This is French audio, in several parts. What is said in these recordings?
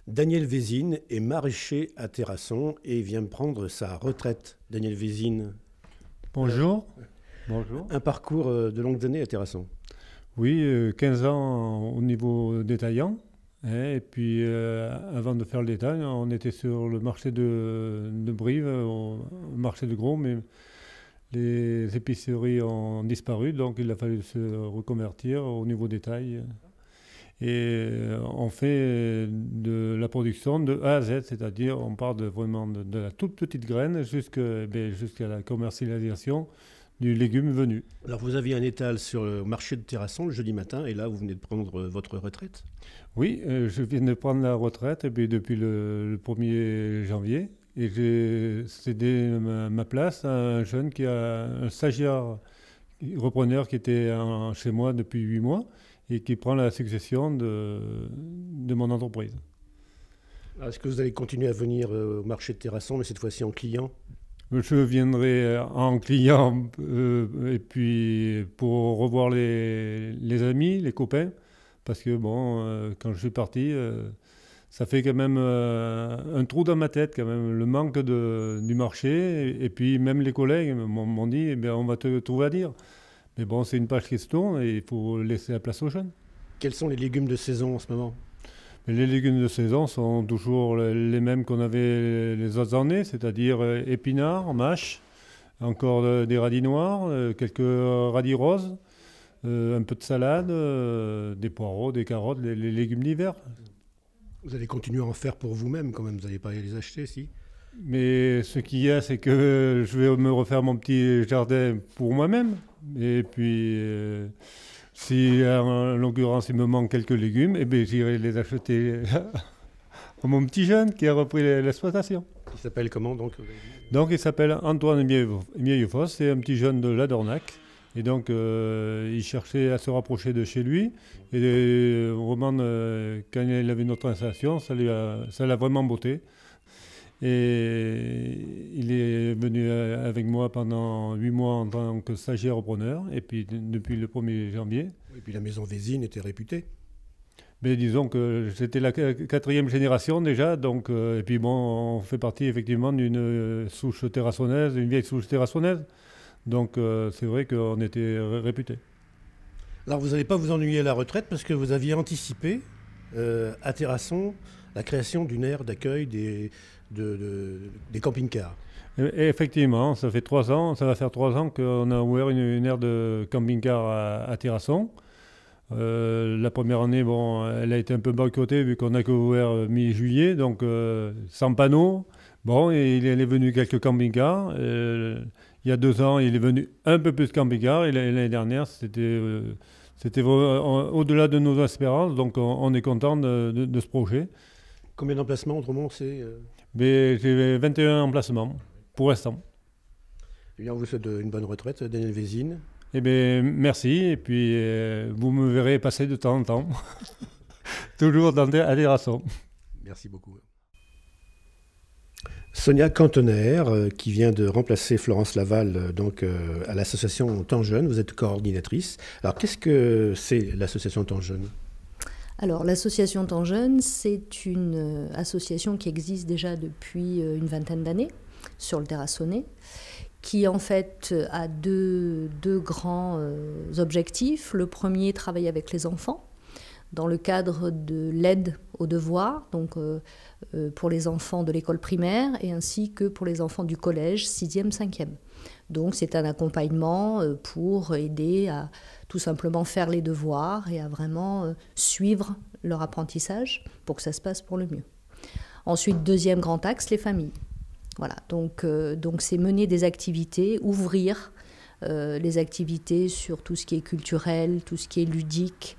Daniel Vézine est maraîcher à Terrasson et vient prendre sa retraite. Daniel Vézine, Bonjour. Bonjour. un parcours de longues années à Terrasson. Oui, 15 ans au niveau détaillant. Et puis, avant de faire le détail, on était sur le marché de Brive, au marché de Gros, mais les épiceries ont disparu, donc il a fallu se reconvertir au niveau détail. Et on fait de la production de A à Z, c'est-à-dire on part vraiment de la toute petite graine jusqu'à la commercialisation du légume venu. Alors vous aviez un étal sur le marché de Terrasson le jeudi matin et là vous venez de prendre votre retraite. Oui, je viens de prendre la retraite et puis depuis le 1er janvier. Et j'ai cédé ma place à un jeune qui a un stagiaire repreneur qui était chez moi depuis 8 mois et qui prend la succession de mon entreprise. Alors, est-ce que vous allez continuer à venir au marché de Terrasson mais cette fois-ci en client? Je viendrai en client et puis pour revoir les amis, les copains, parce que bon, quand je suis parti, ça fait quand même un trou dans ma tête, quand même, le manque du marché. Et puis même les collègues m'ont dit, eh bien, on va te trouver à dire. Mais bon, c'est une page qui se tourne et il faut laisser la place aux jeunes. Quels sont les légumes de saison en ce moment? Mais les légumes de saison sont toujours les mêmes qu'on avait les autres années, c'est-à-dire épinards, mâches, encore des radis noirs, quelques radis roses, un peu de salade, des poireaux, des carottes, les légumes d'hiver. Vous allez continuer à en faire pour vous-même quand même, vous n'allez pas les acheter si? Mais ce qu'il y a, c'est que je vais me refaire mon petit jardin pour moi-même. Et puis, si en l'occurrence il me manque quelques légumes, eh bien, j'irai les acheter à mon petit jeune qui a repris l'exploitation. Il s'appelle comment donc? Donc il s'appelle Antoine Mieyefos, c'est un petit jeune de la Dornac. Et donc il cherchait à se rapprocher de chez lui. Et vraiment, quand il avait notre installation, ça l'a vraiment botté. Et il est venu avec moi pendant 8 mois en tant que stagiaire repreneur. Et puis depuis le 1er janvier. Et puis la maison Vézine était réputée. Mais disons que c'était la 4e génération déjà. Donc, et puis bon, on fait partie effectivement d'une souche terrassonnaise, une vieille souche terrassonnaise. Donc c'est vrai qu'on était réputés. Alors vous n'allez pas vous ennuyer à la retraite parce que vous aviez anticipé à Terrasson la création d'une aire d'accueil des camping-cars. Et effectivement, ça va faire 3 ans qu'on a ouvert une aire de camping-car à Terrasson. La première année, bon, elle a été un peu boycottée vu qu'on n'a qu'ouvert mi-juillet, donc sans panneaux. Bon, et il est venu quelques camping-cars. Il y a 2 ans, il est venu un peu plus de camping-cars. Et l'année dernière, c'était au-delà de nos espérances. Donc on est content de ce projet. Combien d'emplacements autrement c'est Mais j'ai 21 emplacements pour l'instant. Eh bien, on vous souhaite une bonne retraite, Daniel Vézine. Eh bien, merci. Et puis, vous me verrez passer de temps en temps. Toujours à Terrasson. Merci beaucoup. Sonia Cantoner, qui vient de remplacer Florence Laval à l'association Temps Jeune. Vous êtes coordinatrice. Alors, qu'est-ce que c'est l'association Temps Jeune? Alors, l'association Temps Jeune, c'est une association qui existe déjà depuis une vingtaine d'années sur le Terrassonnais, qui en fait a deux grands objectifs. Le premier, travailler avec les enfants dans le cadre de l'aide aux devoirs, donc pour les enfants de l'école primaire et ainsi que pour les enfants du collège 6e, 5e. Donc c'est un accompagnement pour aider à tout simplement faire les devoirs et à vraiment suivre leur apprentissage pour que ça se passe pour le mieux. Ensuite, deuxième grand axe, les familles. Voilà, donc c'est mener des activités, ouvrir les activités sur tout ce qui est culturel, tout ce qui est ludique,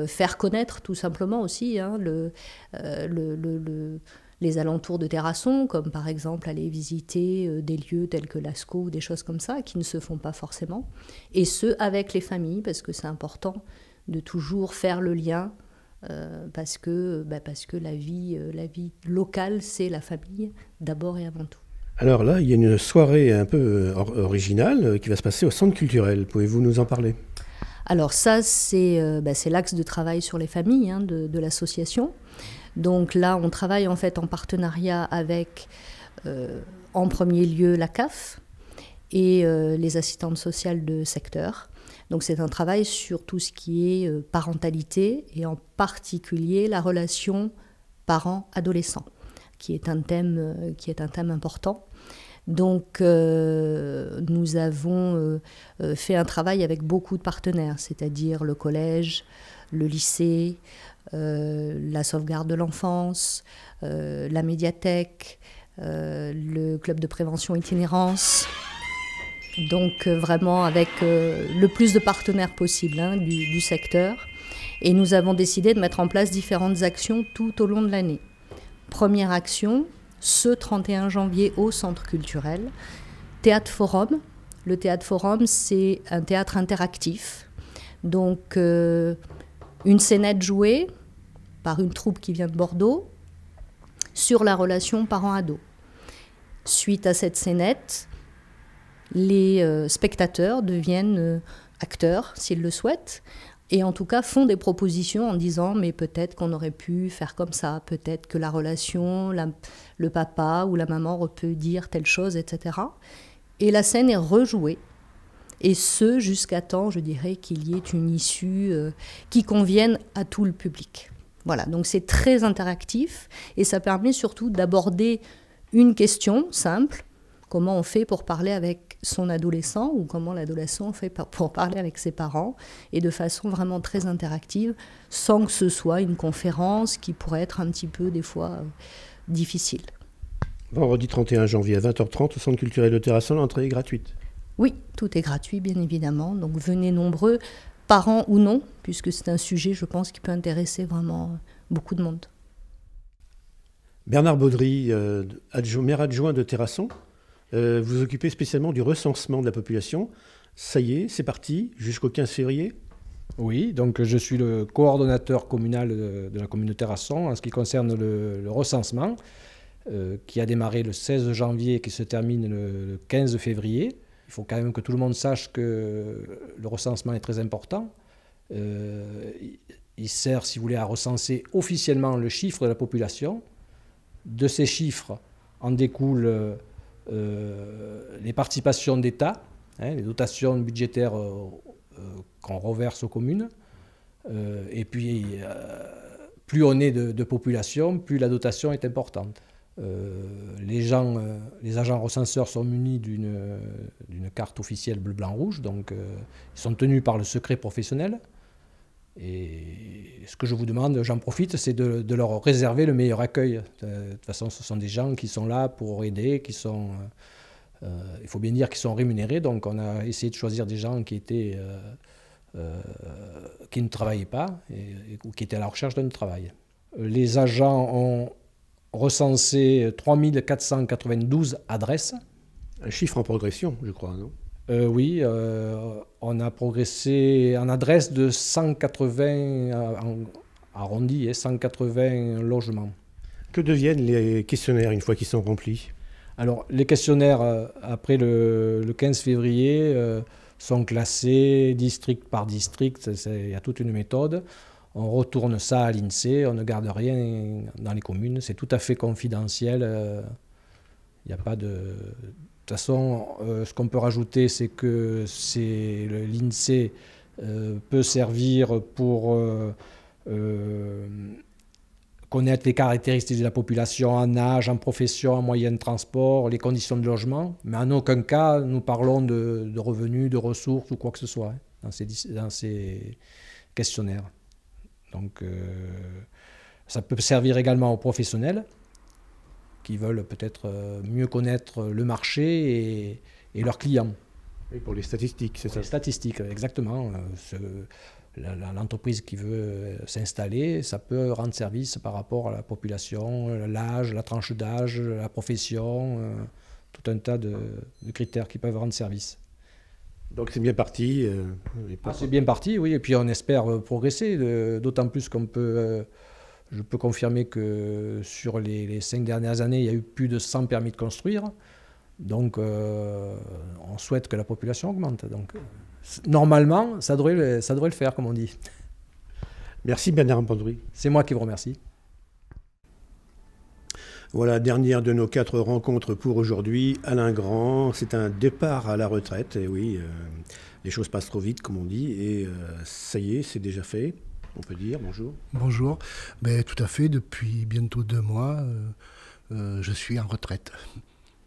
faire connaître tout simplement aussi les alentours de Terrasson, comme par exemple aller visiter des lieux tels que Lascaux ou des choses comme ça, qui ne se font pas forcément, et ce, avec les familles, parce que c'est important de toujours faire le lien, parce que la vie locale, c'est la famille, d'abord et avant tout. Alors là, il y a une soirée un peu originale qui va se passer au centre culturel. Pouvez-vous nous en parler? Alors ça, c'est l'axe de travail sur les familles de l'association. Donc là, on travaille en fait en partenariat avec, en premier lieu, la CAF et les assistantes sociales de secteur. Donc c'est un travail sur tout ce qui est parentalité et en particulier la relation parents-adolescents, qui est un thème important. Donc nous avons fait un travail avec beaucoup de partenaires, c'est-à-dire le collège, le lycée, la sauvegarde de l'enfance, la médiathèque, le club de prévention itinérance. Donc vraiment avec le plus de partenaires possible du secteur. Et nous avons décidé de mettre en place différentes actions tout au long de l'année. Première action, ce 31 janvier au Centre culturel, Théâtre Forum. Le Théâtre Forum, c'est un théâtre interactif. Donc une scénette jouée par une troupe qui vient de Bordeaux sur la relation parent-ado. Suite à cette scénette, les spectateurs deviennent acteurs, s'ils le souhaitent, et en tout cas font des propositions en disant mais peut-être qu'on aurait pu faire comme ça, peut-être que la relation, le papa ou la maman peut dire telle chose, etc. Et la scène est rejouée, et ce jusqu'à temps, je dirais, qu'il y ait une issue qui convienne à tout le public. Voilà, donc c'est très interactif, et ça permet surtout d'aborder une question simple. Comment on fait pour parler avec son adolescent ou comment l'adolescent fait pour parler avec ses parents, et de façon vraiment très interactive, sans que ce soit une conférence qui pourrait être un petit peu des fois difficile. Vendredi 31 janvier à 20h30 au Centre culturel de Terrasson, l'entrée est gratuite. Oui, tout est gratuit bien évidemment, donc venez nombreux, parents ou non, puisque c'est un sujet je pense qui peut intéresser vraiment beaucoup de monde. Bernard Baudry, maire adjoint de Terrasson. Vous occupez spécialement du recensement de la population. Ça y est, c'est parti, jusqu'au 15 février. Oui, donc je suis le coordonnateur communal de la commune de Terrasson en ce qui concerne le recensement, qui a démarré le 16 janvier et qui se termine le 15 février. Il faut quand même que tout le monde sache que le recensement est très important. Il sert, si vous voulez, à recenser officiellement le chiffre de la population. De ces chiffres en découlent les participations d'État, les dotations budgétaires qu'on reverse aux communes. Et puis, plus on est de population, plus la dotation est importante. Les agents recenseurs sont munis d'une carte officielle bleu-blanc-rouge, donc ils sont tenus par le secret professionnel. Et ce que je vous demande, j'en profite, c'est de leur réserver le meilleur accueil. De toute façon, ce sont des gens qui sont là pour aider, il faut bien dire qu'ils sont rémunérés, donc on a essayé de choisir des gens qui ne travaillaient pas ou qui étaient à la recherche d'un travail. Les agents ont recensé 3492 adresses. Un chiffre en progression, je crois, non ? Oui, on a progressé en adresse de 180, arrondi, 180 logements. Que deviennent les questionnaires une fois qu'ils sont remplis ? Alors, les questionnaires, après le 15 février, sont classés district par district. Il y a toute une méthode. On retourne ça à l'INSEE, on ne garde rien dans les communes. C'est tout à fait confidentiel. Il n'y a pas de... De toute façon, ce qu'on peut rajouter, c'est que l'INSEE peut servir pour connaître les caractéristiques de la population en âge, en profession, en moyen de transport, les conditions de logement, mais en aucun cas nous parlons de revenus, de ressources ou quoi que ce soit dans ces questionnaires. Donc ça peut servir également aux professionnels qui veulent peut-être mieux connaître le marché et leurs clients. Et pour les statistiques, c'est ça ? Les statistiques, exactement. L'entreprise qui veut s'installer, ça peut rendre service par rapport à la population, l'âge, la tranche d'âge, la profession, tout un tas de critères qui peuvent rendre service. Donc c'est bien parti. C'est bien parti, oui, et puis on espère progresser, d'autant plus qu'on peut... Je peux confirmer que sur les 5 dernières années, il y a eu plus de 100 permis de construire. Donc, on souhaite que la population augmente. Donc, normalement, ça devrait le faire, comme on dit. Merci Bernard Baudry. C'est moi qui vous remercie. Voilà, dernière de nos 4 rencontres pour aujourd'hui. Alain Grand, c'est un départ à la retraite. Et oui, les choses passent trop vite, comme on dit. Et ça y est, c'est déjà fait. On peut dire bonjour. Bonjour. Ben, tout à fait. Depuis bientôt 2 mois, je suis en retraite.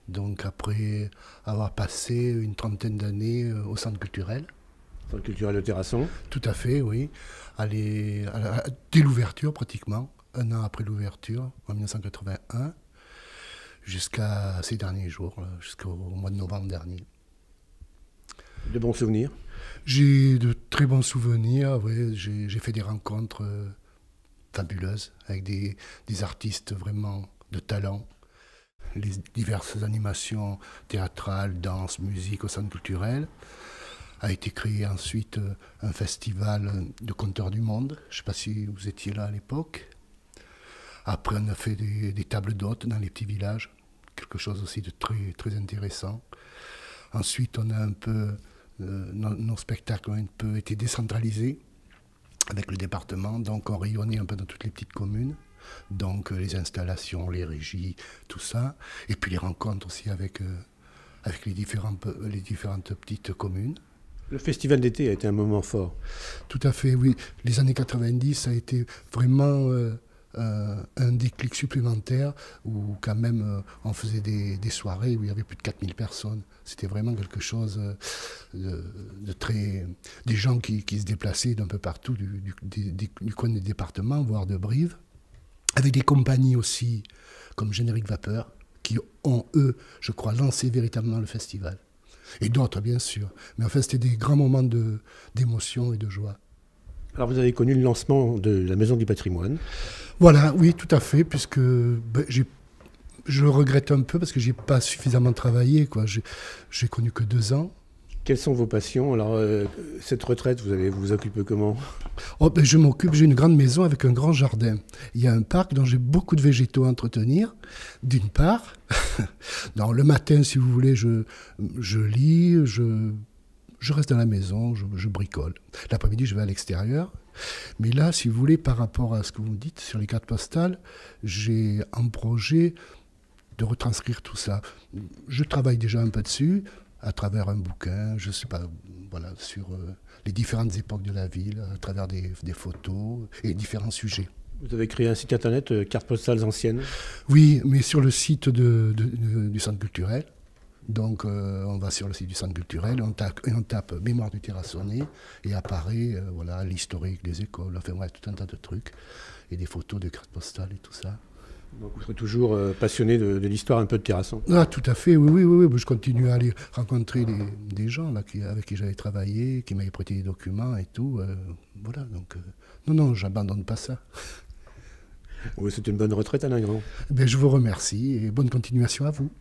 Donc après avoir passé une trentaine d'années au centre culturel. Centre culturel de Terrasson. Tout à fait, oui. Dès l'ouverture pratiquement, 1 an après l'ouverture, en 1981, jusqu'à ces derniers jours, jusqu'au mois de novembre dernier. De bons souvenirs? J'ai de très bons souvenirs, oui. J'ai fait des rencontres fabuleuses avec des artistes vraiment de talent. Les diverses animations théâtrales, danse, musique au centre culturel. A été créé ensuite un festival de conteurs du monde. Je ne sais pas si vous étiez là à l'époque. Après, on a fait des tables d'hôtes dans les petits villages. Quelque chose aussi de très, très intéressant. Ensuite, on a un peu... nos spectacles ont un peu été décentralisés avec le département. Donc, on rayonnait un peu dans toutes les petites communes. Donc, les installations, les régies, tout ça. Et puis, les rencontres aussi avec les différentes petites communes. Le festival d'été a été un moment fort. Tout à fait, oui. Les années 90, ça a été vraiment un déclic supplémentaire où quand même on faisait des soirées où il y avait plus de 4000 personnes. C'était vraiment quelque chose de très... Des gens qui se déplaçaient d'un peu partout, du coin des départements, voire de Brive, avec des compagnies aussi comme Générique Vapeur, qui ont, eux, je crois, lancé véritablement le festival. Et d'autres, bien sûr. Mais en fait, c'était des grands moments d'émotion et de joie. Alors, vous avez connu le lancement de la Maison du Patrimoine. Voilà, oui, tout à fait, puisque je regrette un peu parce que je n'ai pas suffisamment travaillé, quoi. J'ai connu que 2 ans. Quelles sont vos passions? Alors, cette retraite, vous allez vous occuper comment? Je m'occupe, j'ai une grande maison avec un grand jardin. Il y a un parc dont j'ai beaucoup de végétaux à entretenir, d'une part. Donc, le matin, si vous voulez, je lis, je reste dans la maison, je bricole. L'après-midi, je vais à l'extérieur. Mais là, si vous voulez, par rapport à ce que vous me dites sur les cartes postales, j'ai un projet de retranscrire tout ça. Je travaille déjà un peu dessus, à travers un bouquin, je ne sais pas, voilà, sur les différentes époques de la ville, à travers des photos et différents sujets. Vous avez créé un site internet, cartes postales anciennes? Oui, mais sur le site du centre culturel. Donc on va sur le site du centre culturel, on tape Mémoire du Terrassonnais et apparaît voilà, l'historique des écoles, enfin ouais, tout un tas de trucs, et des photos de cartes postales et tout ça. Donc vous serez toujours passionné de l'histoire un peu de Terrasson? Ah, tout à fait, oui. Je continue à aller rencontrer des gens là, avec qui j'avais travaillé, qui m'avaient prêté des documents et tout. Voilà, donc non, j'abandonne pas ça. Oui, c'est une bonne retraite, Alain Grand. Je vous remercie et bonne continuation à vous.